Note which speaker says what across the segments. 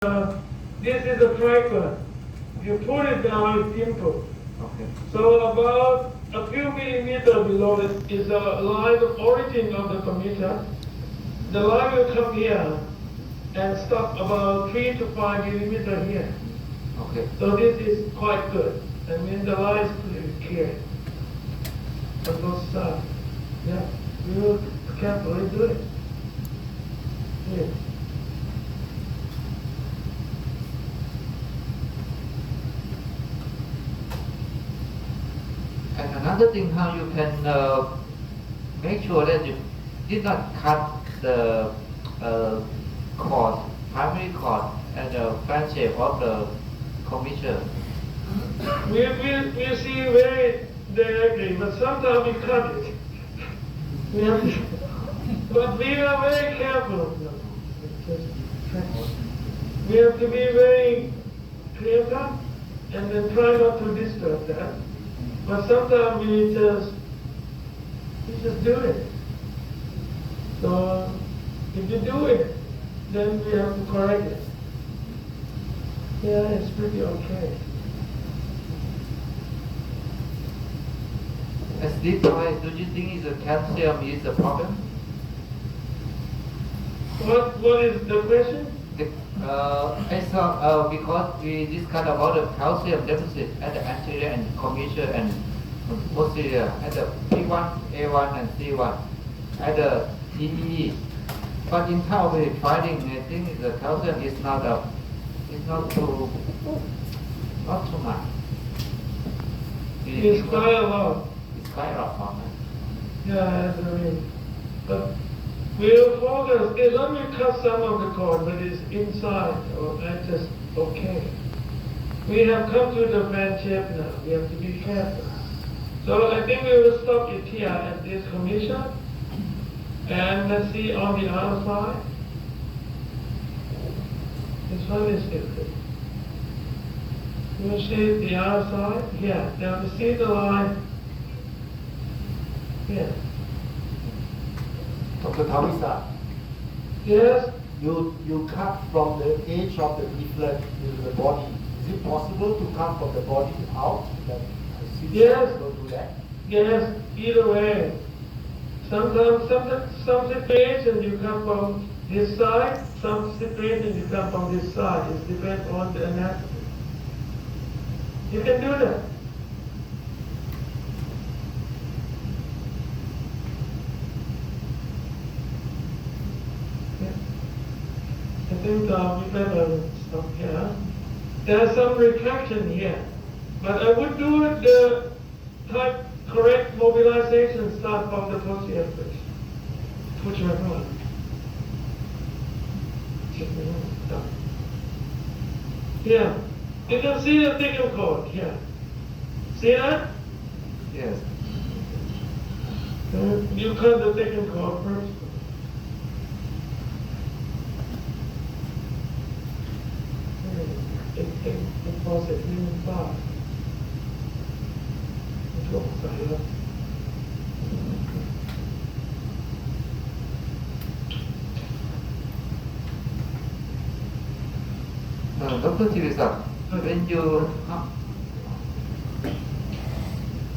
Speaker 1: This is a fiber. You put it down, it's simple.
Speaker 2: Okay.
Speaker 1: So about a few millimeters below it is a line of origin of the commuter. The line will come here and stop about 3 to 5 millimeters here.
Speaker 2: Okay.
Speaker 1: So this is quite good. I mean the line is pretty clear on both sides. Yeah, you carefully do it. Yeah.
Speaker 2: And another thing, how you can make sure that you did not cut the cord, primary cord, and the fan shape of the commissure.
Speaker 1: We see very directly, but sometimes we cut it. We have to, but we are very careful. We have to be very clear cut and then try not to disturb that. But sometimes we just do it. So if you do it, then we have to correct it. Yeah, it's pretty okay.
Speaker 2: As this time, do you think the calcium is a problem?
Speaker 1: What is the question?
Speaker 2: I saw because we discussed about the calcium deficit at the anterior and commissure and posterior at the P1, A1 and C1 at the TEE. But in tau finding, I think the calcium is not too much.
Speaker 1: It's quite a lot.
Speaker 2: It's quite a lot.
Speaker 1: Yeah, I mean, but we'll focus. Let me cut some of the cord, but it's inside, or that's just okay. We have come to the fan shape now. We have to be careful. So I think we will stop it here at this commission. And let's see on the other side. This one is different. We'll see the other side. Yeah, now we see the line. Yeah.
Speaker 3: Dr. Taweesak,
Speaker 1: Yes?
Speaker 3: you cut from the edge of the leaflet to the body. Is it possible to cut from the body out? That I see
Speaker 1: Yes.
Speaker 3: people do that.
Speaker 1: Yes, either way. Sometimes, some situations you come from this side, some situations you come from this side. It depends on the anatomy. You can do that. Yeah. I think we better stop here. There's some retraction here, but I would do it the type correct mobilization start from the posterior first. Put your hand. Yeah. You can see the thickened cord here. See that?
Speaker 2: Yes.
Speaker 1: You cut the thickened cord first. It was a human body.
Speaker 2: Dr. Taweesak, when you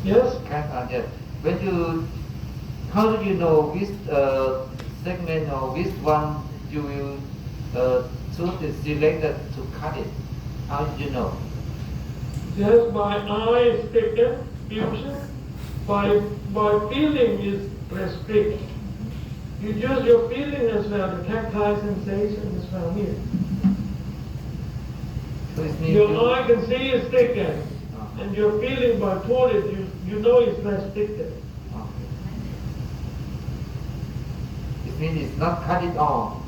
Speaker 1: Yes?
Speaker 2: yes. When you, how do you know which segment or which one you will selected to cut it? How do you know?
Speaker 1: Yes, my eye is thickened, fusion. My feeling is restricted. You use your feeling as well, the tactile sensation as well here.
Speaker 2: So it means
Speaker 1: Your eye can see it's thickened, and your feeling by pulling it, you know it's restricted.
Speaker 2: It means it's not cut it off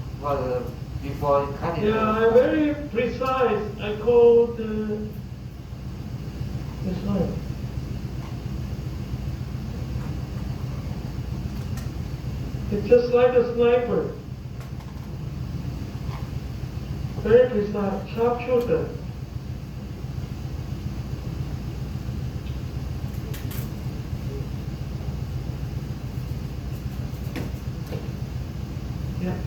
Speaker 2: before you cut it.
Speaker 1: Yeah, I'm very precise. I call this one. It's just like a sniper. Very precise, sharpshooter. Yeah.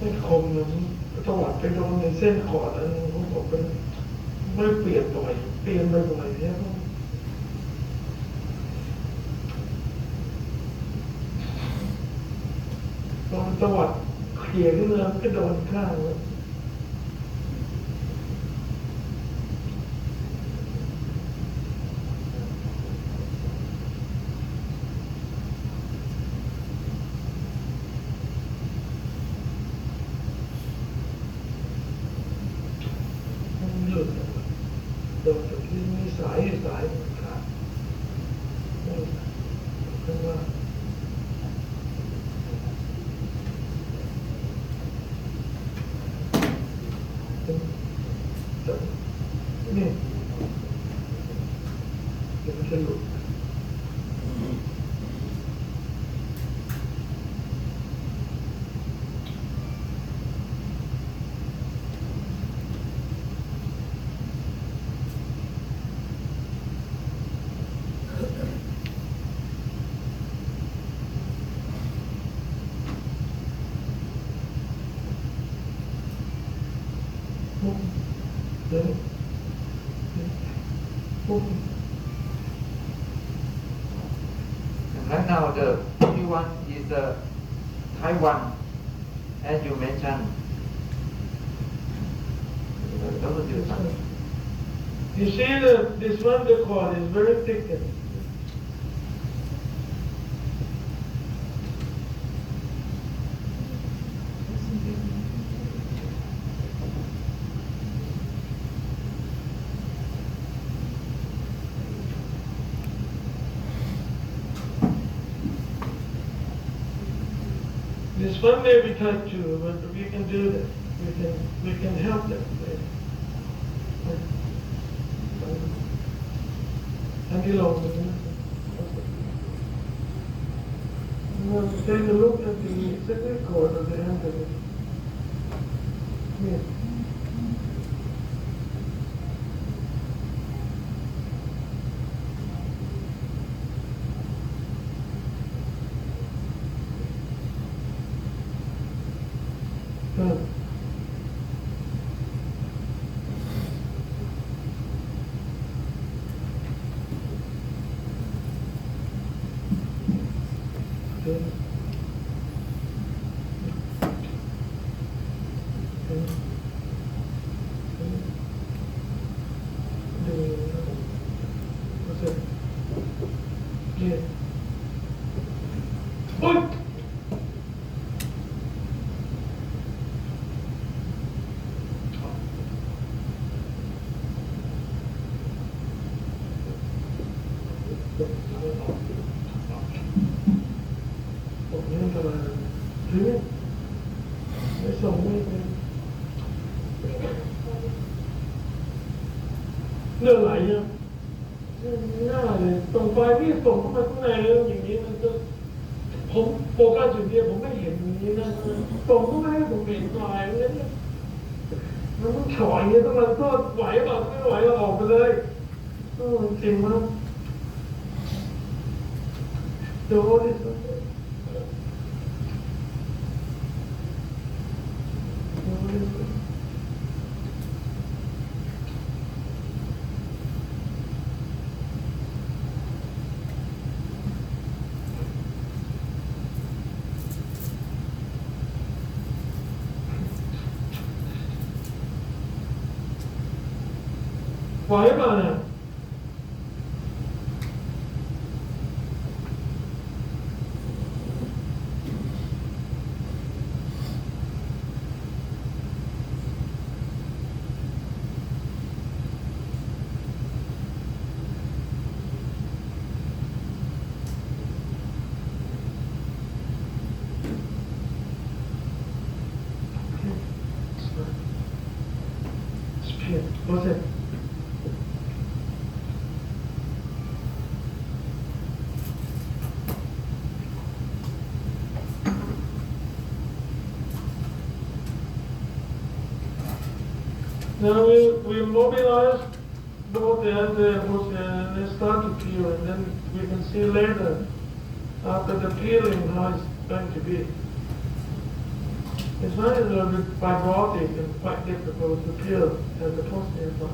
Speaker 1: ไม่คมนะตวัดไปโดนในเส้นขอดอันนึงของผมเป็นไม่เปลี่ยนบ่อยเปลี่ยนบ่อยๆเนี่ยตอนตวัดเขี่ยขึ้นมาก็โดนข้างเลยหลุดโดนจากที่มีสายมันขาดข้างล่างนี่เดี๋ยวมันจะหลุดเดี๋ยวปุ๊บ
Speaker 2: Right now, the P1 is Taiwan, as you mentioned. Dr.Taweesak.
Speaker 1: You see that this one, the cord is very thick. This one may be type 2, but we can do that. We can help them. And you know, take a look at the second chord of the end of it. Here. Good. Good. What's that? Yeah. Oi!เรื่องไหลเนี่ยง่ายเลยตรงปลายนี่ส่งเข้ามาข้างในแล้วอย่างนี้มันก็ผมโฟกัสจุดเดียวผมไม่เห็นอย่างนี้นะส่งเข้ามาให้ผมเห็นปลายแล้วเนี่ยมันต้องถอยเนี่ยต้องมันก็ไหวแบบไม่ไหวเราออกไปเลยจริงมั้ยโดนดิไหวป่ะเนี่ยWhat's it? Now we mobilize both the elbows and they start to peel, and then we can see later after the peeling how it's going to be. It's not a little bit fibrotic and quite difficult to kill as a prostate part.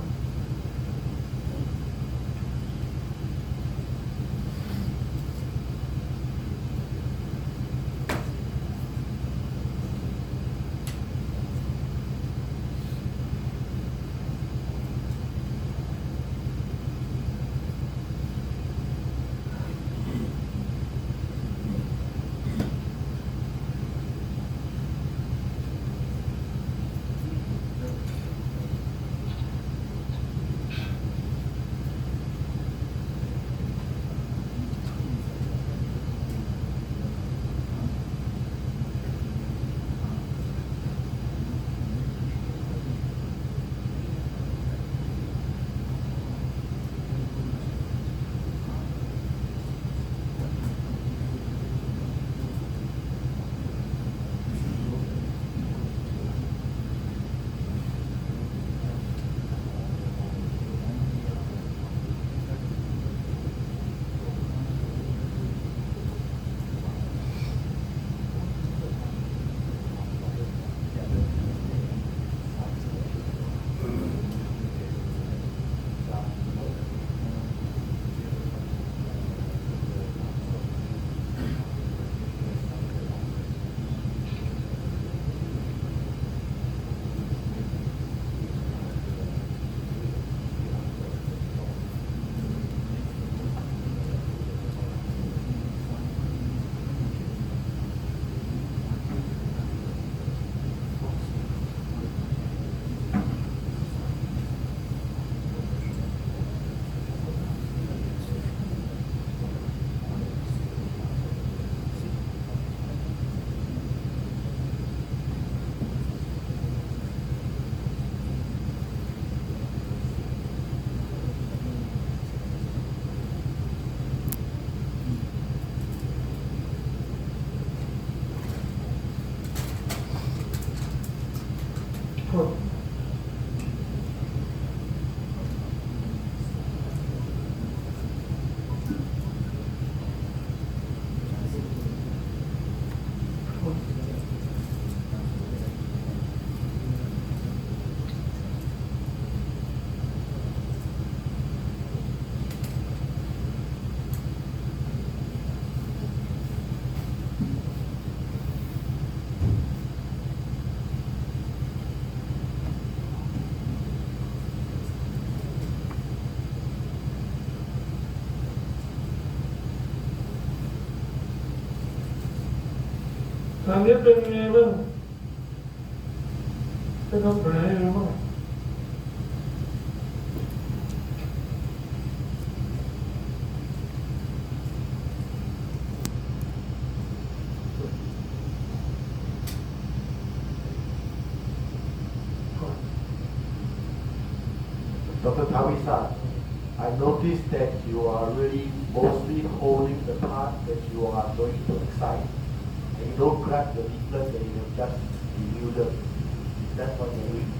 Speaker 1: Huh. Tạm biết bên nghe vâng, cái không phải đúng không?
Speaker 3: Dr. Taweesak, I noticed that you are really mostly holding the part that you are going to excite, and you don't grab the leaflet that you have just denuded. Is that what you're doing?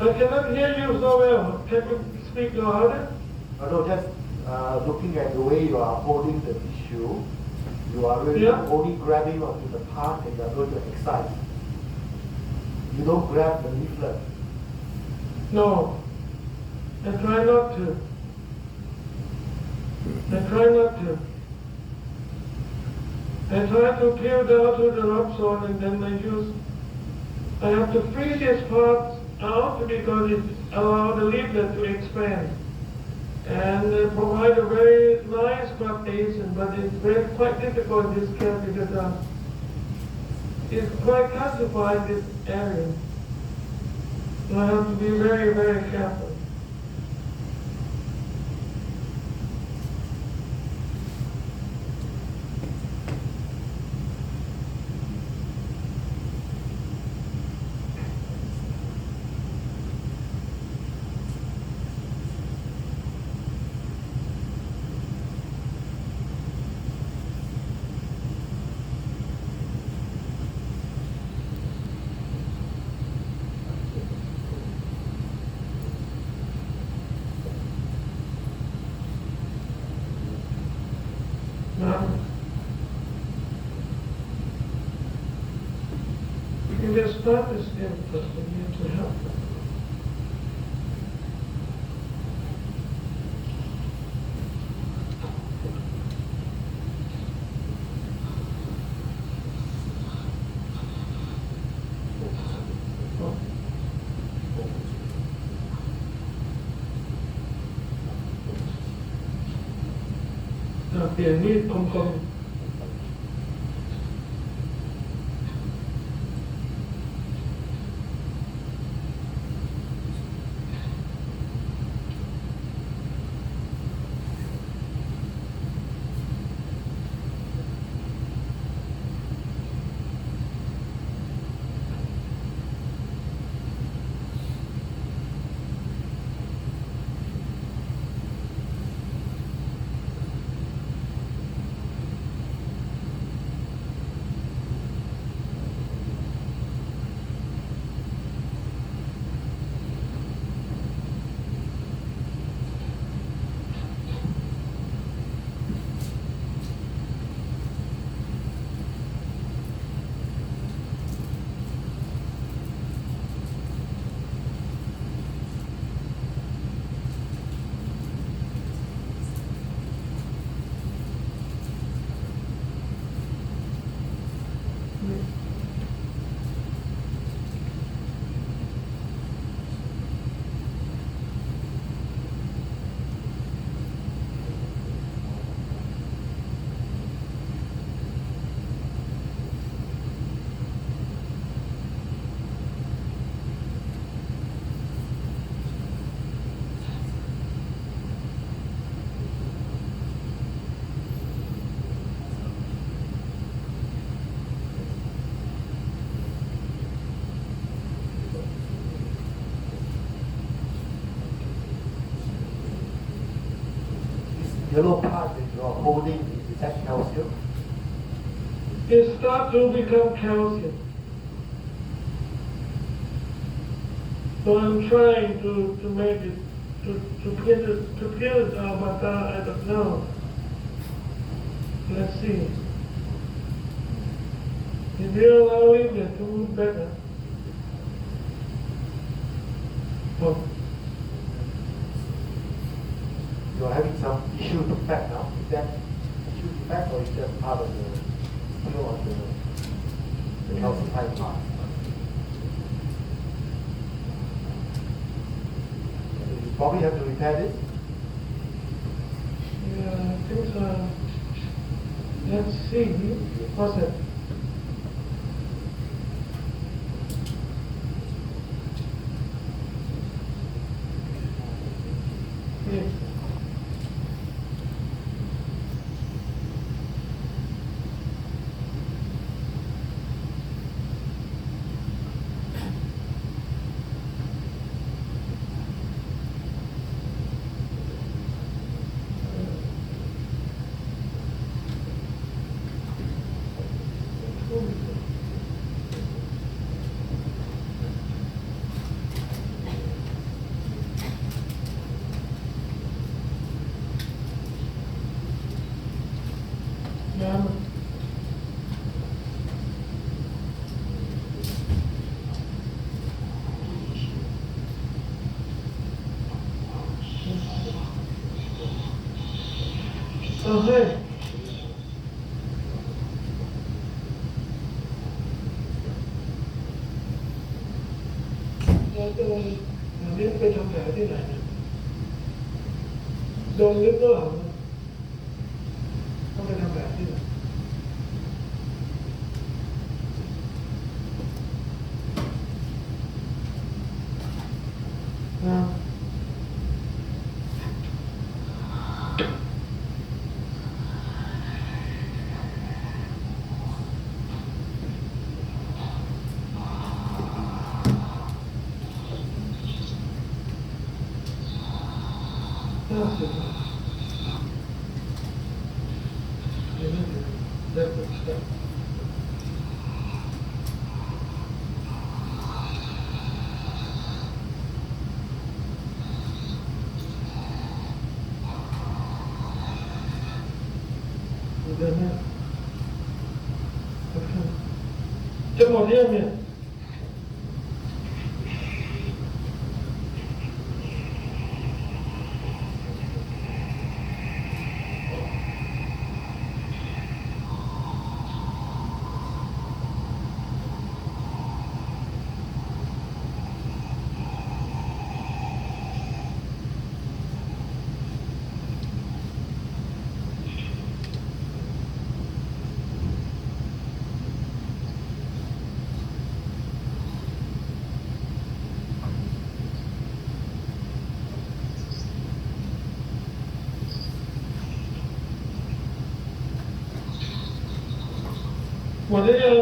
Speaker 1: I cannot hear you so well. Can you speak louder?
Speaker 3: No, just looking at the way you are holding the tissue, you are really only grabbing onto the part that you are going to excite. You don't grab the leaflet.
Speaker 1: No. I try not to. I try not to. I try to peel down to the rub zone and then I have to freeze this part out because it allows the leaflet to expand and provide a very nice coaptation, but it's quite difficult in this case because it's quite calcified, this area. So I have to be very, very careful. We can start this game, but we need to help them.เปลี่ยนมีดคมๆ
Speaker 3: Yellow part that you are holding, is that calcium?
Speaker 1: It starts to become calcium. So I'm trying to make it, to peel it out, but I don't know. Let's see. If you're allowing it to move better. Oh.
Speaker 3: You are having some tissue defect now. Is that tissue defect or is that part of the still on the calcified part? You probably have to repair this.
Speaker 1: Yeah, I think so. Let's see. What's it? Yeah. Yeah. Oh, hey. Biếtไปทำแผลที่ไหนเนี่ยโดนลึกหรือเปล่าต้องไปทำแผลที่ไหนนะ จะหมดยังเนี่ย หมดหรือยัง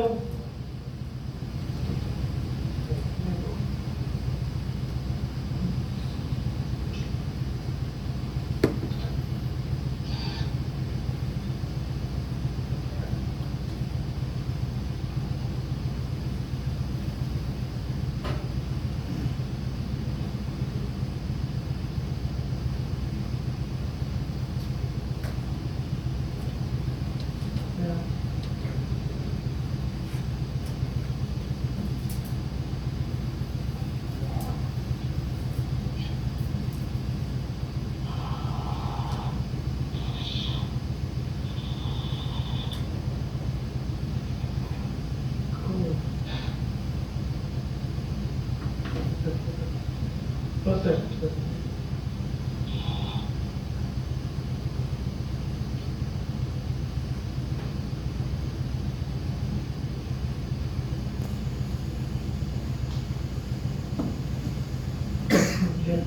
Speaker 1: Perfect. Okay.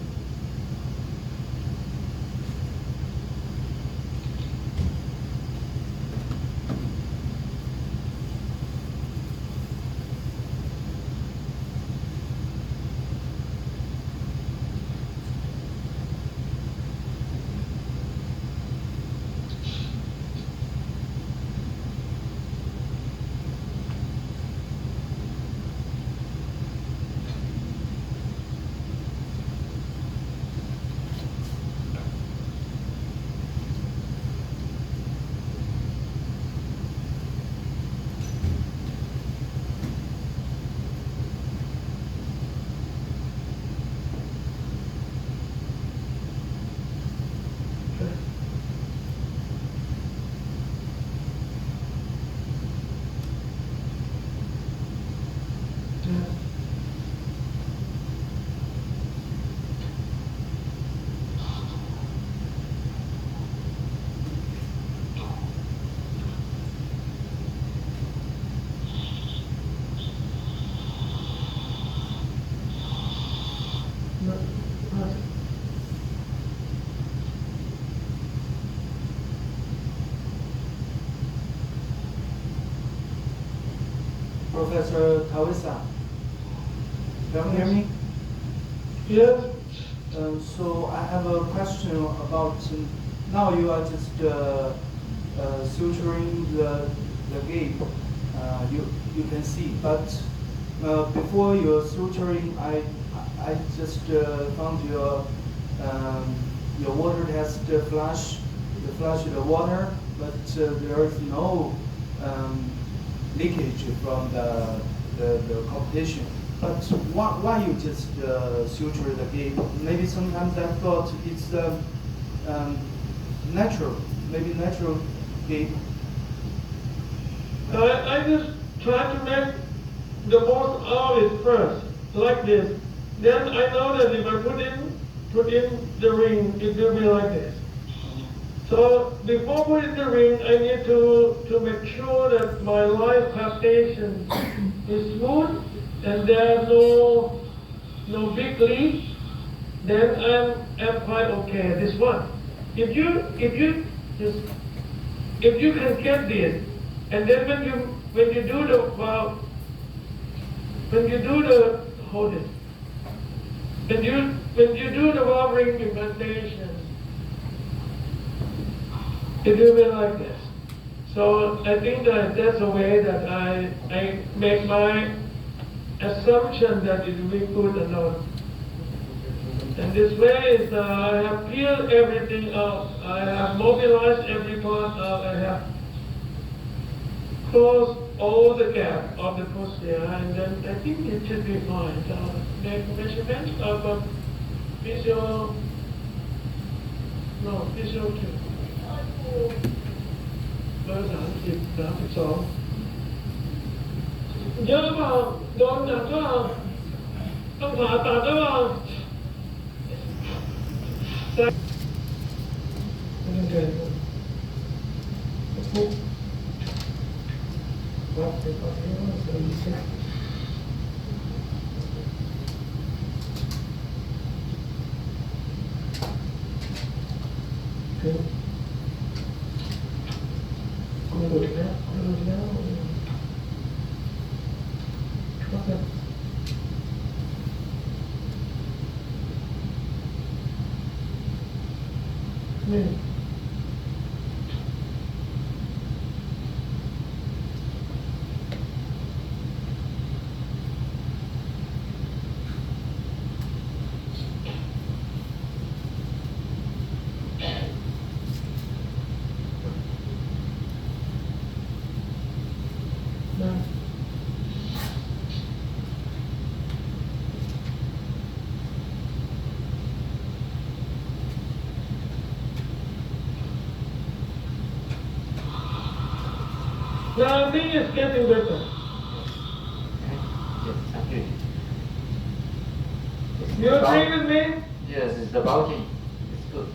Speaker 4: Professor Taweesak, can you hear me?
Speaker 1: Yes.
Speaker 4: So I have a question about now you are just suturing the gap. You can see, but before your suturing, I just found your water test flush. You flush the water, but there is no leakage from the competition. But why you just suture the gap? Maybe sometimes I thought it's natural, maybe natural gap.
Speaker 1: I just try to make the most out of it first, like this. Then I know that if I put in the ring, it will be like this. So before putting the ring, I need to make sure that my live palpation is smooth and there are no big leak. Then I'm quite okay. This one. If you can get this, and then when you do hold it. When you do the valve ring implantation, it will be like this. So I think that that's a way that I make my assumption that it will be good or not. And this way is I have peeled everything out. I have mobilized every part out. I have closed all the gap of the posterior, and then I think it should be fine. So make measurements of visual 2 เบอร์30 32เยอะเปล่าโดนหนักก็ต้องผ่าตัดหรือเปล่าไม่ต้องเดินปุ๊บวัดไปก่อนที่ว่าจะมีเส้นคือ หลุดแล้ว Okay. Hmm. No. No, I think it's getting better.
Speaker 2: Yes, actually.
Speaker 1: You agree with me?
Speaker 2: Yes, it's the bulging. It's good.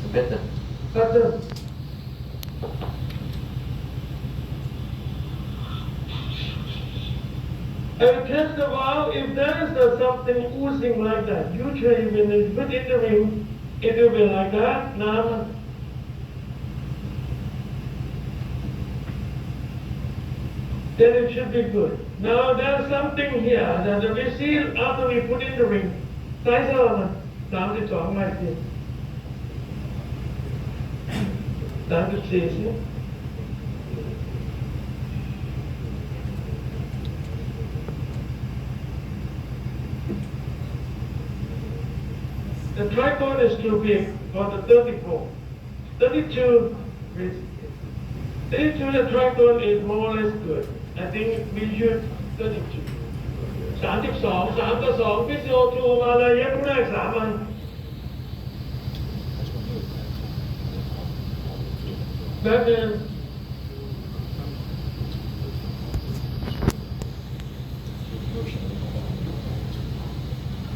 Speaker 2: It's better.
Speaker 1: Better. And test the valve, if there is something oozing like that, usually when you put in the ring, it will be like that. Now, then it should be good. Now there's something here that we see after we put in the ring. Size of 32 might be. 34 สิ The tripod is too big for the 34. 32 is 32 the tripod is more or less good. I think we should 32. 32 3 พิซิโอทูมาเลยเย็บผู้ได้3 อันแบบนึง